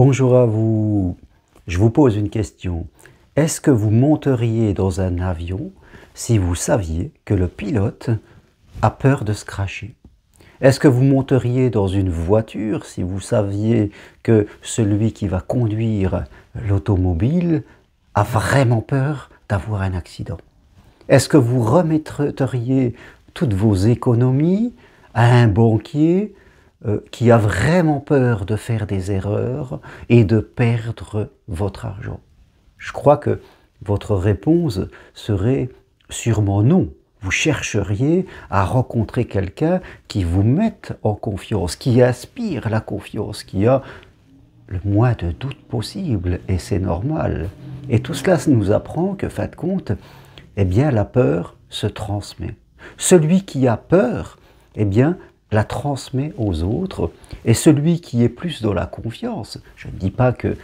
Bonjour à vous. Je vous pose une question. Est-ce que vous monteriez dans un avion si vous saviez que le pilote a peur de se crasher? Est-ce que vous monteriez dans une voiture si vous saviez que celui qui va conduire l'automobile a vraiment peur d'avoir un accident? Est-ce que vous remetteriez toutes vos économies à un banquier qui a vraiment peur de faire des erreurs et de perdre votre argent? Je crois que votre réponse serait sûrement non. Vous chercheriez à rencontrer quelqu'un qui vous mette en confiance, qui inspire la confiance, qui a le moins de doute possible, et c'est normal. Et tout cela nous apprend que, fin de compte, eh bien, la peur se transmet. Celui qui a peur, eh bien, la transmet aux autres, et celui qui est plus dans la confiance, je ne dis pas que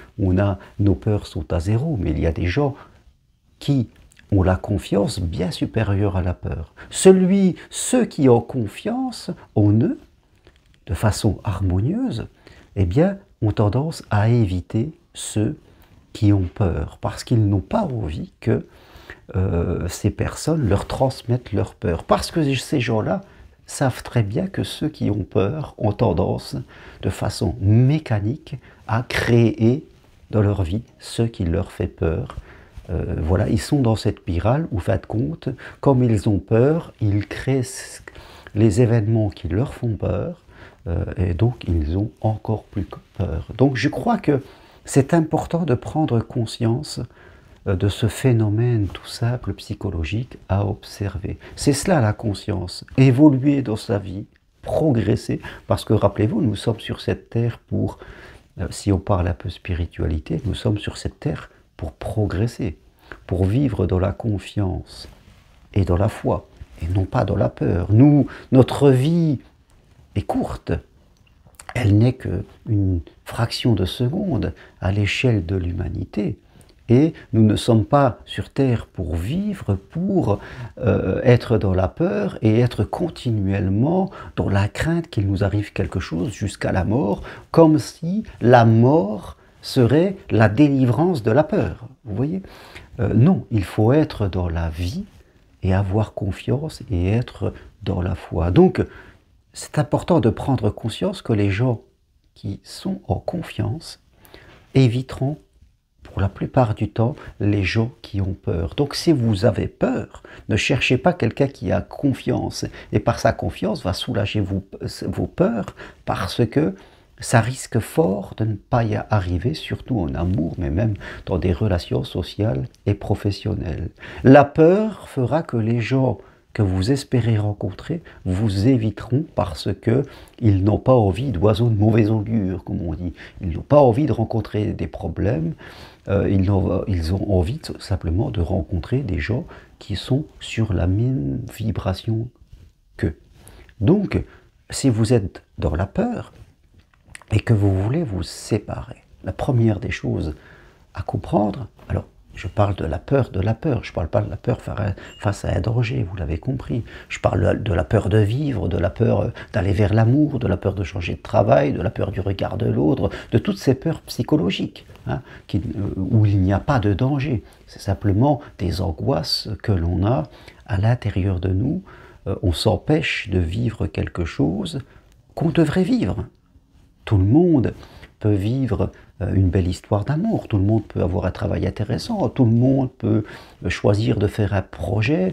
nos peurs sont à zéro, mais il y a des gens qui ont la confiance bien supérieure à la peur. Ceux qui ont confiance en eux, de façon harmonieuse, eh bien, ont tendance à éviter ceux qui ont peur, parce qu'ils n'ont pas envie que ces personnes leur transmettent leur peur. Parce que ces gens-là savent très bien que ceux qui ont peur ont tendance, de façon mécanique, à créer dans leur vie ce qui leur fait peur. Voilà, ils sont dans cette spirale où, fin de compte, comme ils ont peur, ils créent les événements qui leur font peur, et donc ils ont encore plus peur. Donc je crois que c'est important de prendre conscience de ce phénomène tout simple psychologique à observer. C'est cela la conscience, évoluer dans sa vie, progresser, parce que rappelez-vous, nous sommes sur cette terre pour, si on parle un peu spiritualité, nous sommes sur cette terre pour progresser, pour vivre dans la confiance et dans la foi, et non pas dans la peur. Notre vie est courte, elle n'est qu'une fraction de seconde à l'échelle de l'humanité. Et nous ne sommes pas sur Terre pour vivre, pour être dans la peur et être continuellement dans la crainte qu'il nous arrive quelque chose jusqu'à la mort, comme si la mort serait la délivrance de la peur. Vous voyez? Non, il faut être dans la vie et avoir confiance et être dans la foi. Donc, c'est important de prendre conscience que les gens qui sont en confiance éviteront pour la plupart du temps, les gens qui ont peur. Donc si vous avez peur, ne cherchez pas quelqu'un qui a confiance, et par sa confiance va soulager vos peurs, parce que ça risque fort de ne pas y arriver, surtout en amour, mais même dans des relations sociales et professionnelles. La peur fera que les gens que vous espérez rencontrer vous éviteront parce qu'ils n'ont pas envie d'oiseaux de mauvais augure, comme on dit. Ils n'ont pas envie de rencontrer des problèmes, ils ont envie simplement de rencontrer des gens qui sont sur la même vibration qu'eux. Donc, si vous êtes dans la peur et que vous voulez vous séparer, la première des choses à comprendre, alors je parle de la peur, je ne parle pas de la peur face à un danger, vous l'avez compris. Je parle de la peur de vivre, de la peur d'aller vers l'amour, de la peur de changer de travail, de la peur du regard de l'autre, de toutes ces peurs psychologiques, hein, où il n'y a pas de danger. C'est simplement des angoisses que l'on a à l'intérieur de nous. On s'empêche de vivre quelque chose qu'on devrait vivre. Tout le monde peut vivre une belle histoire d'amour, tout le monde peut avoir un travail intéressant, tout le monde peut choisir de faire un projet,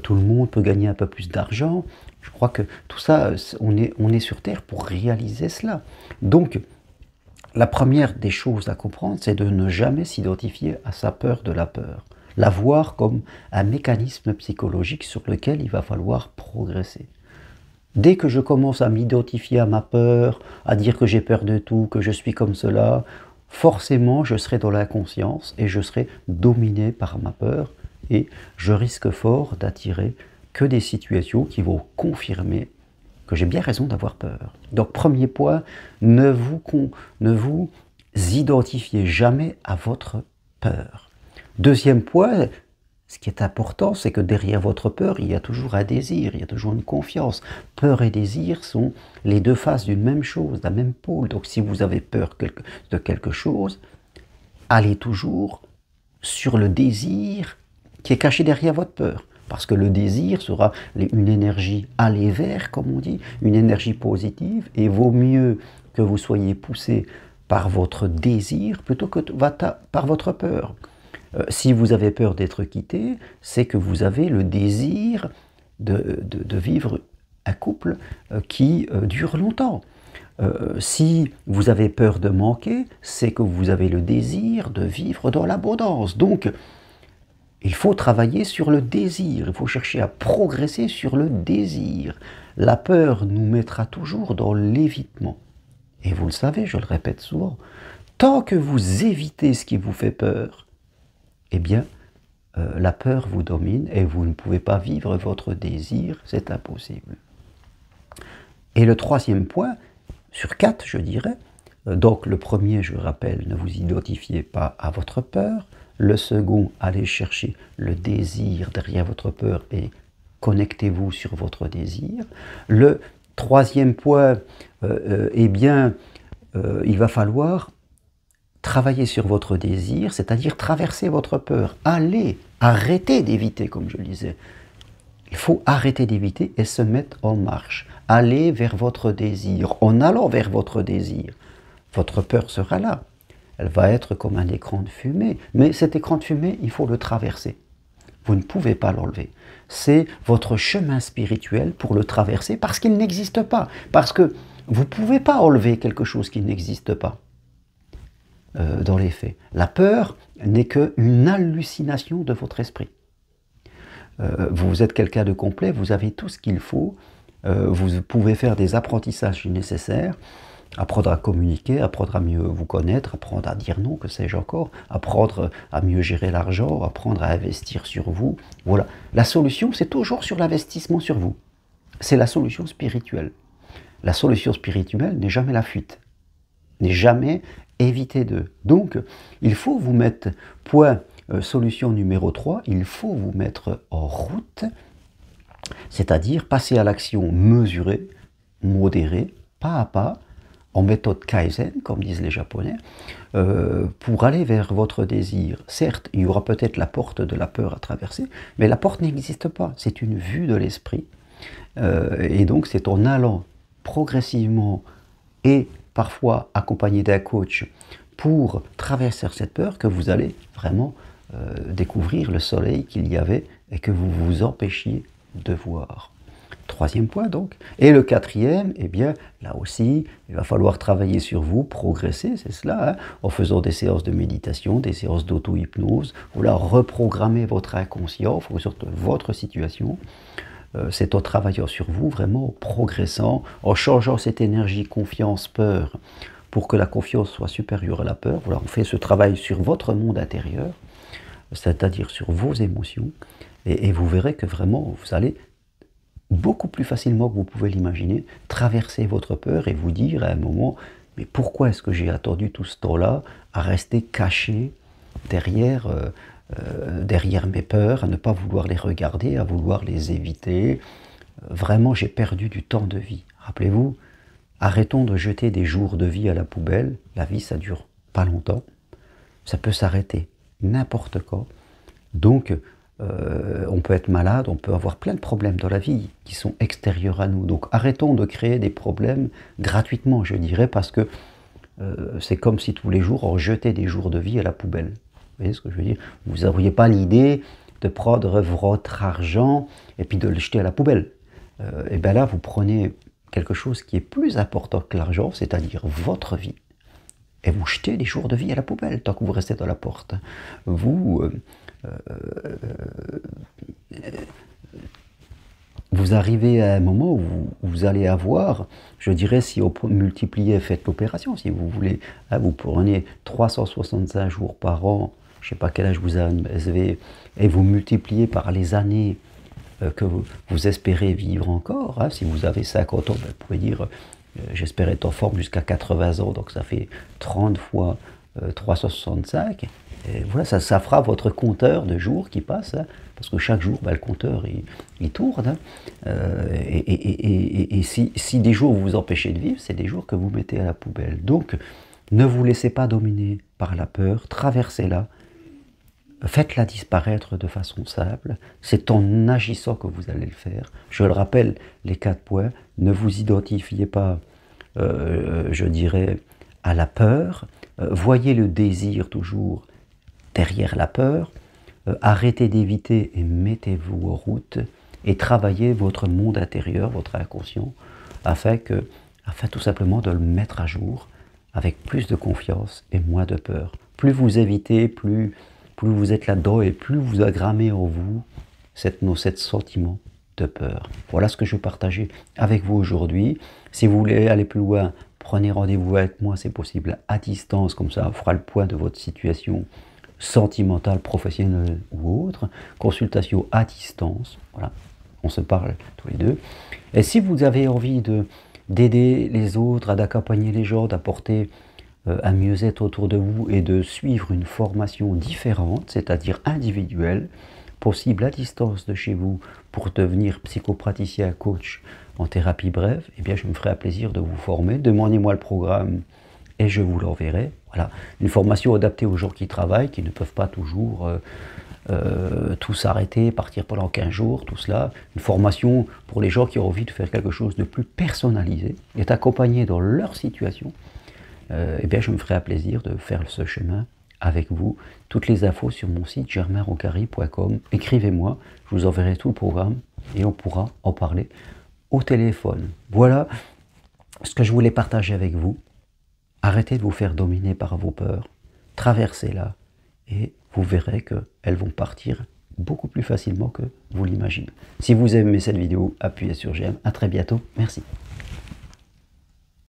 tout le monde peut gagner un peu plus d'argent. Je crois que tout ça, on est sur Terre pour réaliser cela. Donc, la première des choses à comprendre, c'est de ne jamais s'identifier à sa peur de la peur. La voir comme un mécanisme psychologique sur lequel il va falloir progresser. Dès que je commence à m'identifier à ma peur, à dire que j'ai peur de tout, que je suis comme cela, forcément je serai dans l'inconscience et je serai dominé par ma peur et je risque fort d'attirer que des situations qui vont confirmer que j'ai bien raison d'avoir peur. Donc premier point, ne vous identifiez jamais à votre peur. Deuxième point, Ce qui est important, c'est que derrière votre peur, il y a toujours un désir, il y a toujours une confiance. Peur et désir sont les deux faces d'une même chose, d'un même pôle. Donc si vous avez peur de quelque chose, allez toujours sur le désir qui est caché derrière votre peur. Parce que le désir sera une énergie aller vers, comme on dit, une énergie positive, et vaut mieux que vous soyez poussé par votre désir plutôt que par votre peur. Si vous avez peur d'être quitté, c'est que vous avez le désir de vivre un couple qui dure longtemps. Si vous avez peur de manquer, c'est que vous avez le désir de vivre dans l'abondance. Donc, il faut travailler sur le désir, il faut chercher à progresser sur le désir. La peur nous mettra toujours dans l'évitement. Et vous le savez, je le répète souvent, tant que vous évitez ce qui vous fait peur, eh bien, la peur vous domine et vous ne pouvez pas vivre votre désir, c'est impossible. Et le troisième point, sur 4 je dirais, donc le premier, je rappelle, ne vous identifiez pas à votre peur. Le second, allez chercher le désir derrière votre peur et connectez-vous sur votre désir. Le troisième point, eh bien, il va falloir travailler sur votre désir, c'est-à-dire traverser votre peur. Allez, arrêtez d'éviter, comme je le disais. Il faut arrêter d'éviter et se mettre en marche. Allez vers votre désir. En allant vers votre désir, votre peur sera là. Elle va être comme un écran de fumée. Mais cet écran de fumée, il faut le traverser. Vous ne pouvez pas l'enlever. C'est votre chemin spirituel pour le traverser parce qu'il n'existe pas. Parce que vous ne pouvez pas enlever quelque chose qui n'existe pas. Dans les faits. La peur n'est qu'une hallucination de votre esprit. Vous êtes quelqu'un de complet, vous avez tout ce qu'il faut, vous pouvez faire des apprentissages nécessaires, apprendre à communiquer, apprendre à mieux vous connaître, apprendre à dire non, que sais-je encore, apprendre à mieux gérer l'argent, apprendre à investir sur vous. Voilà. La solution, c'est toujours sur l'investissement sur vous. C'est la solution spirituelle. La solution spirituelle n'est jamais la fuite, n'est jamais éviter d'eux. Donc, il faut vous mettre, solution numéro 3, il faut vous mettre en route, c'est-à-dire passer à l'action mesurée, modérée, pas à pas, en méthode Kaizen, comme disent les Japonais, pour aller vers votre désir. Certes, il y aura peut-être la porte de la peur à traverser, mais la porte n'existe pas, c'est une vue de l'esprit. Et donc, c'est en allant progressivement et parfois accompagné d'un coach pour traverser cette peur que vous allez vraiment découvrir le soleil qu'il y avait et que vous vous empêchiez de voir. Troisième point donc. Et le quatrième, eh bien là aussi, il va falloir travailler sur vous, progresser, c'est cela, hein, en faisant des séances de méditation, des séances d'auto-hypnose, voilà, reprogrammer votre inconscient en fonction de votre situation. C'est en travaillant sur vous, vraiment en progressant, en changeant cette énergie confiance-peur pour que la confiance soit supérieure à la peur. Voilà, on fait ce travail sur votre monde intérieur, c'est-à-dire sur vos émotions, et vous verrez que vraiment, vous allez beaucoup plus facilement que vous pouvez l'imaginer, traverser votre peur et vous dire à un moment, mais pourquoi est-ce que j'ai attendu tout ce temps-là à rester caché derrière mes peurs, à ne pas vouloir les regarder, à vouloir les éviter. Vraiment, j'ai perdu du temps de vie. Rappelez-vous, arrêtons de jeter des jours de vie à la poubelle. La vie, ça dure pas longtemps. Ça peut s'arrêter n'importe quand. Donc, on peut être malade, on peut avoir plein de problèmes dans la vie qui sont extérieurs à nous. Donc, arrêtons de créer des problèmes gratuitement, je dirais, parce que c'est comme si tous les jours, on jetait des jours de vie à la poubelle. Vous voyez ce que je veux dire? Vous n'auriez pas l'idée de prendre votre argent et puis de le jeter à la poubelle. Et bien là, vous prenez quelque chose qui est plus important que l'argent, c'est-à-dire votre vie. Et vous jetez des jours de vie à la poubelle tant que vous restez dans la porte. Vous arrivez à un moment où vous allez avoir, je dirais, si on multipliait, faites l'opération, si vous voulez, hein, vous prenez 365 jours par an, je ne sais pas quel âge vous avez, et vous multipliez par les années que vous espérez vivre encore. Hein, si vous avez 50 ans, ben, vous pouvez dire, j'espère être en forme jusqu'à 80 ans, donc ça fait 30 fois 365. Et voilà, ça fera votre compteur de jours qui passe, hein, parce que chaque jour, le compteur, il tourne. Hein, et si des jours vous vous empêchez de vivre, c'est des jours que vous mettez à la poubelle. Donc, ne vous laissez pas dominer par la peur, traversez-la, faites-la disparaître de façon simple. C'est en agissant que vous allez le faire. Je le rappelle, les 4 points, ne vous identifiez pas, je dirais, à la peur. Voyez le désir toujours derrière la peur. Arrêtez d'éviter et mettez-vous en route et travaillez votre monde intérieur, votre inconscient, afin tout simplement de le mettre à jour avec plus de confiance et moins de peur. Plus vous évitez, plus vous êtes là-dedans et plus vous agrammez en vous cette sentiment de peur. Voilà ce que je veux partager avec vous aujourd'hui. Si vous voulez aller plus loin, prenez rendez-vous avec moi, c'est possible à distance, comme ça on fera le point de votre situation sentimentale, professionnelle ou autre. Consultation à distance, voilà, on se parle tous les deux. Et si vous avez envie d'aider les autres, d'accompagner les gens, d'apporter un mieux-être autour de vous et de suivre une formation différente, c'est-à-dire individuelle, possible à distance de chez vous pour devenir psychopraticien, coach en thérapie brève, eh bien je me ferai un plaisir de vous former. Demandez-moi le programme et je vous l'enverrai. Voilà, une formation adaptée aux gens qui travaillent, qui ne peuvent pas toujours tout s'arrêter, partir pendant 15 jours, tout cela. Une formation pour les gens qui ont envie de faire quelque chose de plus personnalisé, est accompagné dans leur situation. Eh bien je me ferai un plaisir de faire ce chemin avec vous. Toutes les infos sur mon site germainroncari.com. Écrivez-moi, je vous enverrai tout le programme et on pourra en parler au téléphone. Voilà ce que je voulais partager avec vous. Arrêtez de vous faire dominer par vos peurs, traversez-la et vous verrez qu'elles vont partir beaucoup plus facilement que vous l'imaginez. Si vous aimez cette vidéo, appuyez sur j'aime. À très bientôt. Merci.